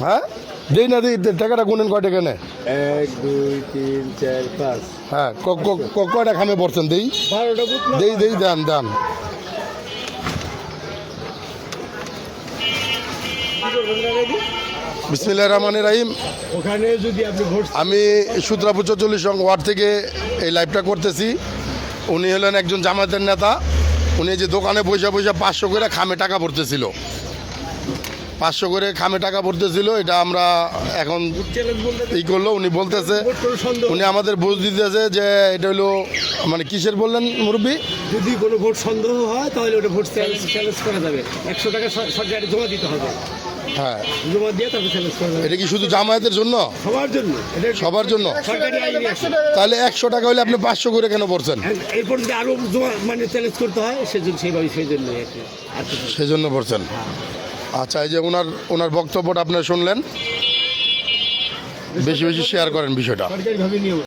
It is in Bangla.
হ্যাঁ দেই না দিই, টাকাটা গুনেন কয় টাকা নেয়? 1 2 3 4 5 হ্যাঁ কয়টা খামে পড়ছেন? দেই 12টা বুথ না? দেই দেন বিসমিল্লাহির রহমানির রহিম। ওখানে যদি আপনি ভোট আমি সুত্রাপুর 44 নং ওয়ার্ড থেকে এই লাইভটা করতেছি। উনি হলেন একজন জামায়াতের নেতা। উনি যে দোকানে বসে 500 করে খামে টাকা ভরতেছিল, 500 করে খামে টাকা ভরতেছিল। এটা আমরা এখন চ্যালেঞ্জ বলতে ই করলো। উনি বলতেছে, ভোট কোনো সন্দেহ উনি আমাদের বুঝ দিতেছে যে এটা হলো মানে কিসের বললেন মুরব্বী? যদি কোনো ভোট সন্দেহ হয় তাহলে ওটা ভোট চ্যালেঞ্জ করা যাবে। 100 টাকা সরকারে জমা দিতে হবে, হ্যাঁ জমা দিয়ে তারপর চ্যালেঞ্জ করা যাবে এটা কি শুধু জামায়াতের জন্য? সবার জন্য, এটা সবার জন্য? সরকারি আইনে আছে। তাহলে 100 টাকা হলে আপনি 500 করে কেন পড়ছেন? এরপর যদি আরো জমা মানে চ্যালেঞ্জ করতে হয় সেজন্য সেই জন্য আর কি। সেজন্য পড়ছেন। আচ্ছা, এই যে ওনার বক্তব্যটা আপনারা শুনলেন। বেশি বেশি শেয়ার করেন বিষয়টা। সরকারিভাবে নিয়ম।